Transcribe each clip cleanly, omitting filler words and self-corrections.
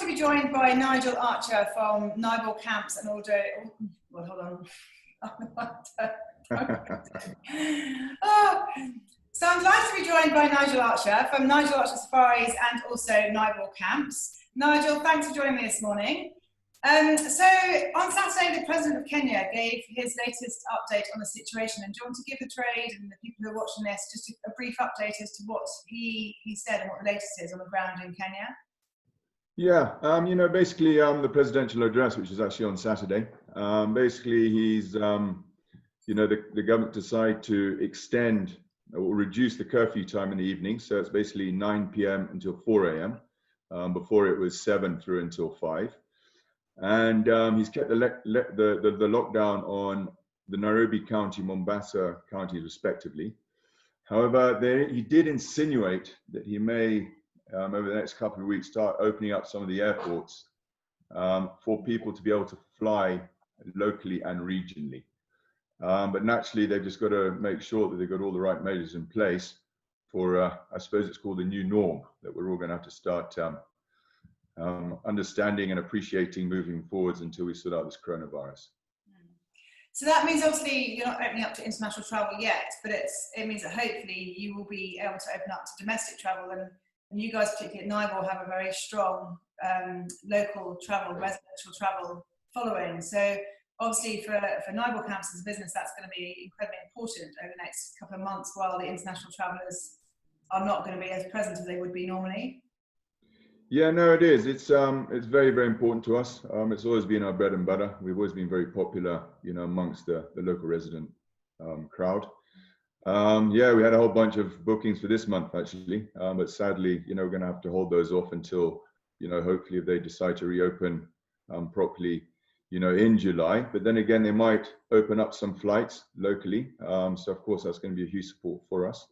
to be joined by Nigel Archer from Naibor camps and also, well, hold on. So I'm delighted to be joined by Nigel Archer from Nigel Archer Safaris and also Naibor camps. Nigel, thanks for joining me this morning. So on Saturday, the President of Kenya gave his latest update on the situation. And do you want to give the trade and the people who are watching this just a brief update as to what he said and what the latest is on the ground in Kenya? Yeah, basically the presidential address, which is actually on Saturday, basically he's, the government decided to extend or reduce the curfew time in the evening. So it's basically 9 p.m. until 4 a.m. Before it was 7 through until 5. And he's kept the lockdown on the Nairobi County, Mombasa counties respectively. However, he did insinuate that he may, over the next couple of weeks, start opening up some of the airports for people to be able to fly locally and regionally. But naturally, they've just got to make sure that they've got all the right measures in place for, I suppose it's called the new norm, that we're all going to have to start understanding and appreciating moving forwards until we sort out this coronavirus. So that means obviously you're not opening up to international travel yet, but it means that hopefully you will be able to open up to domestic travel, and you guys, particularly at Naibor, have a very strong local travel, residential travel following. So obviously for Naibor camps as a business, that's going to be incredibly important over the next couple of months while the international travellers are not going to be as present as they would be normally. Yeah, no, it is. It's very, very important to us. It's always been our bread and butter. We've always been very popular, amongst the local resident crowd. Yeah, we had a whole bunch of bookings for this month actually, but sadly, we're going to have to hold those off until, hopefully if they decide to reopen properly, in July. But then again, they might open up some flights locally. So of course, that's going to be a huge support for us.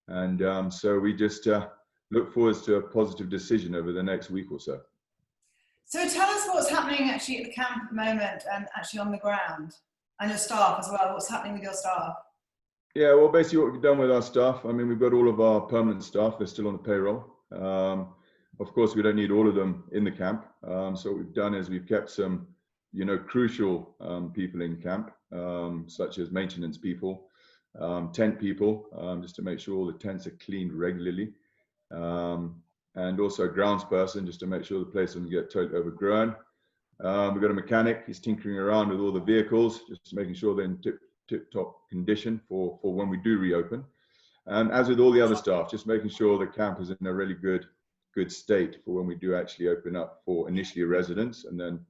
And so we just look forward to a positive decision over the next week or so. So tell us what's happening actually at the camp at the moment and actually on the ground, and your staff as well. What's happening with your staff? Yeah, well, basically what we've done with our staff, I mean, we've got all of our permanent staff, they're still on the payroll. Of course, we don't need all of them in the camp. So what we've done is we've kept some, crucial people in camp, such as maintenance people, tent people, just to make sure all the tents are cleaned regularly. And also a grounds person, just to make sure the place doesn't get totally overgrown. We've got a mechanic, he's tinkering around with all the vehicles, just making sure they're in tip-top condition for when we do reopen. And as with all the other staff, just making sure the camp is in a really good state for when we do actually open up for initially residents, and then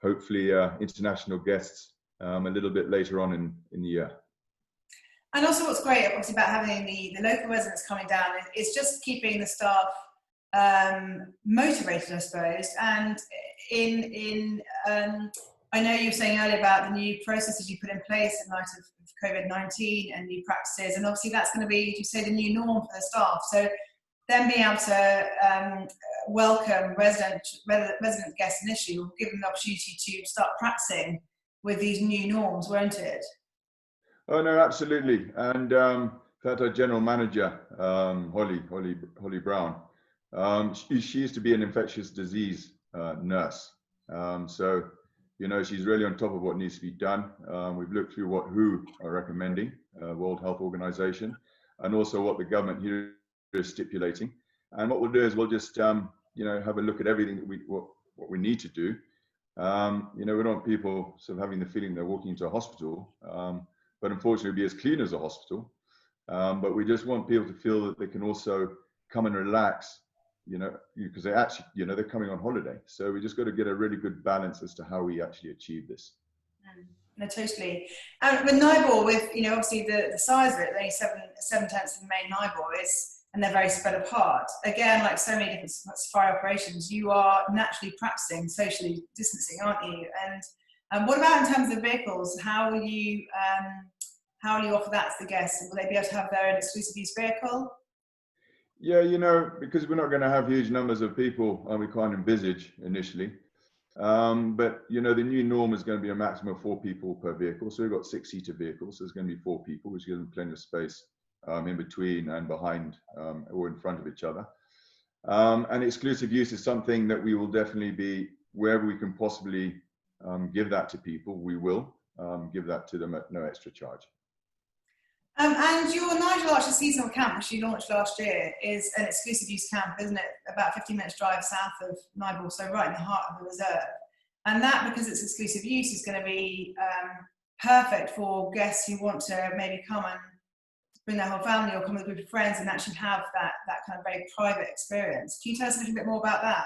hopefully international guests a little bit later on in the year. And also what's great, obviously, about having the local residents coming down is just keeping the staff motivated, I suppose. And I know you were saying earlier about the new processes you put in place in light of COVID-19 and new practices. And obviously that's going to be, you say, the new norm for the staff. So then being able to welcome resident guests initially will give them the opportunity to start practicing with these new norms, won't it? Oh no, absolutely. And in fact, our general manager, Holly Brown, she used to be an infectious disease nurse. So, she's really on top of what needs to be done. We've looked through what WHO are recommending, World Health Organization, and also what the government here is stipulating. And what we'll do is we'll just, have a look at everything that what we need to do. We don't want people sort of having the feeling they're walking into a hospital. But unfortunately be as clean as a hospital. But we just want people to feel that they can also come and relax, because they actually, they're coming on holiday. So we just got to get a really good balance as to how we actually achieve this. No, totally. And with Naibor, with, obviously the size of it, only seven tents of the main Naibor is, and they're very spread apart. Again, like so many different safari operations, you are naturally practicing socially distancing, aren't you? And what about in terms of vehicles? How will you offer that to the guests? Will they be able to have their own exclusive use vehicle? Yeah, because we're not going to have huge numbers of people, we can't envisage initially. But the new norm is going to be a maximum of 4 people per vehicle. So we've got 6-seater vehicles. So there's going to be 4 people, which gives them plenty of space in between and behind or in front of each other. And exclusive use is something that we will definitely be, wherever we can possibly give that to people, we will give that to them at no extra charge. And your Nigel Archer seasonal camp, which you launched last year, is an exclusive use camp, isn't it? About 15 minutes drive south of Naibor, so right in the heart of the reserve. And that, because it's exclusive use, is going to be perfect for guests who want to maybe come and bring their whole family or come with a group of friends and actually have that kind of very private experience. Can you tell us a little bit more about that?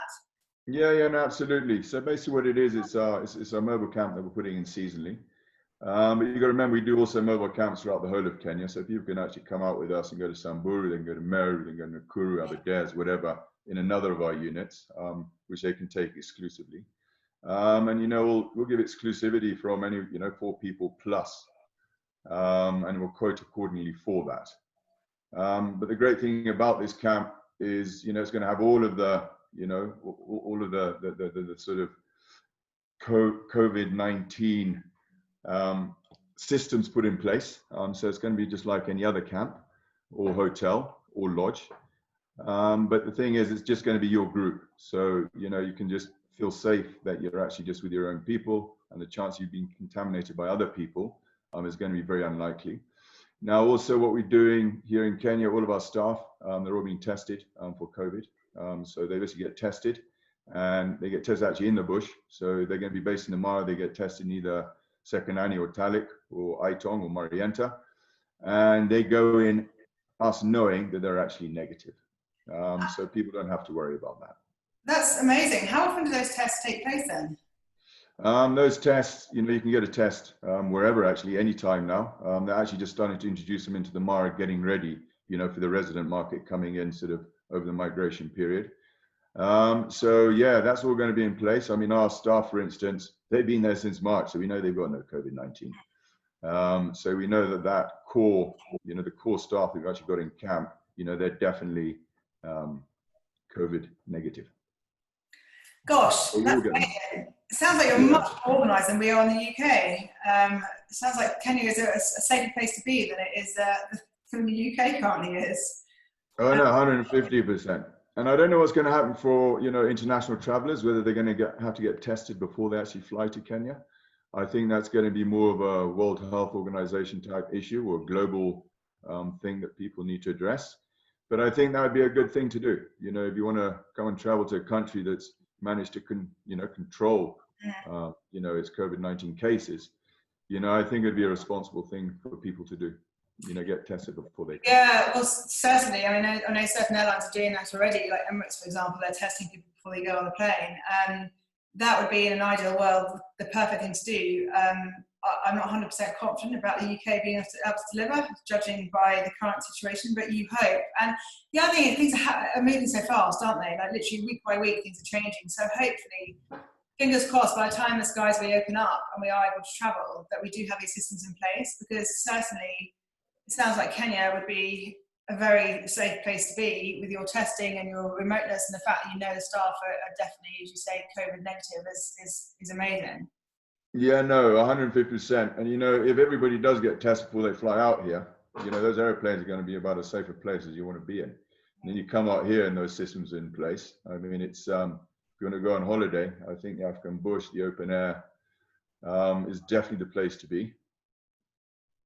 Yeah, no, absolutely. So basically what it is, it's a mobile camp that we're putting in seasonally. But you've got to remember, we do also mobile camps throughout the whole of Kenya. So people can actually come out with us and go to Samburu, they can go to Meru, they can go to Nakuru, Aberdare, whatever, in another of our units, which they can take exclusively. And, you know, we'll give exclusivity from any, 4 people plus, and we'll quote accordingly for that. But the great thing about this camp is, it's going to have all of the, all of the sort of COVID-19 systems put in place. So it's going to be just like any other camp or hotel or lodge. But the thing is, it's just going to be your group. So, you can just feel safe that you're actually just with your own people, and the chance of you being contaminated by other people is going to be very unlikely. Now, also what we're doing here in Kenya, all of our staff, they're all being tested for COVID. So they basically get tested, and they get tested actually in the bush. So they're going to be based in the Mara. They get tested in either Sekanani or Talik or Aitong or Marienta. And they go in us knowing that they're actually negative. So people don't have to worry about that. That's amazing. How often do those tests take place then? Those tests, you can get a test wherever, actually, anytime now. They're actually just starting to introduce them into the Mara, getting ready, for the resident market coming in sort of over the migration period. So yeah, that's all going to be in place. I mean, our staff, for instance, they've been there since March, so we know they've got no COVID-19. So we know that core, the core staff that we've actually got in camp, they're definitely COVID negative. Gosh, that's amazing. It sounds like you're much more organised than we are in the UK. It sounds like Kenya is a safer place to be than it is than the UK currently is. Oh no, 150%. And I don't know what's going to happen for international travellers, whether they're going to have to get tested before they actually fly to Kenya. I think that's going to be more of a World Health Organization type issue or a global thing that people need to address. But I think that would be a good thing to do. If you want to come and travel to a country that's managed to control its COVID-19 cases, I think it'd be a responsible thing for people to do. Get tested before they come. Yeah, well, certainly. I mean, I know certain airlines are doing that already. Like Emirates, for example, they're testing people before they go on the plane. That would be, in an ideal world, the perfect thing to do. I'm not 100% confident about the UK being able to deliver, judging by the current situation, but you hope. And the other thing is, things are moving so fast, aren't they? Like literally week by week, things are changing. So hopefully, fingers crossed, by the time the skies reopen up and we are able to travel, that we do have these systems in place, because certainly it sounds like Kenya would be a very safe place to be with your testing and your remoteness, and the fact that the staff are definitely, as you say, COVID negative is amazing. Yeah, no, 150%. And if everybody does get tested before they fly out here, those airplanes are going to be about as safe a place as you want to be in. And then you come out here and those systems are in place. I mean, it's if you want to go on holiday, I think the African bush, the open air, is definitely the place to be.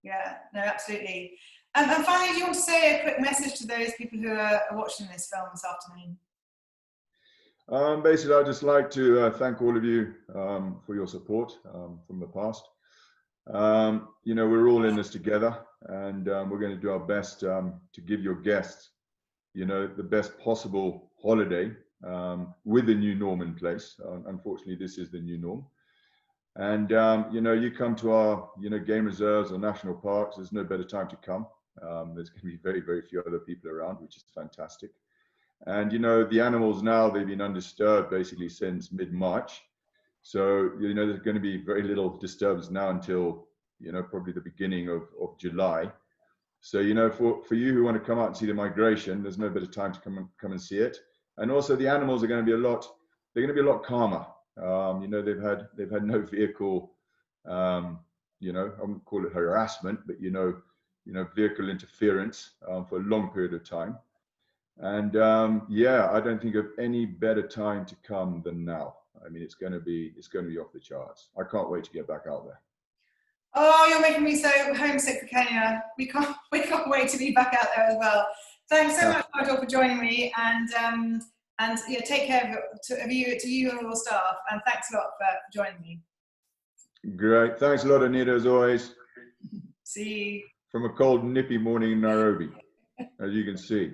Yeah, no, absolutely. And finally, do you want to say a quick message to those people who are watching this film this afternoon? Basically, I'd just like to thank all of you for your support from the past. We're all in this together, and we're going to do our best to give your guests, the best possible holiday with the new norm in place. Unfortunately, this is the new norm. And, you come to our, game reserves or national parks, there's no better time to come. There's going to be very, very few other people around, which is fantastic. And, the animals now, they've been undisturbed basically since mid-March. So, there's going to be very little disturbance now until, probably the beginning of July. So, for you who want to come out and see the migration, there's no better time to come and see it. And also the animals are going to be they're going to be a lot calmer. They've had no vehicle, I wouldn't call it harassment, but, vehicle interference for a long period of time. And yeah, I don't think of any better time to come than now. I mean, it's going to be off the charts. I can't wait to get back out there. Oh, you're making me so homesick for Kenya. We can't wait to be back out there as well. Thanks so much, Nigel, for joining me, and yeah, take care of you and all your staff, and thanks a lot for joining me. Great, thanks a lot, Anita, as always. See you. From a cold, nippy morning in Nairobi, as you can see.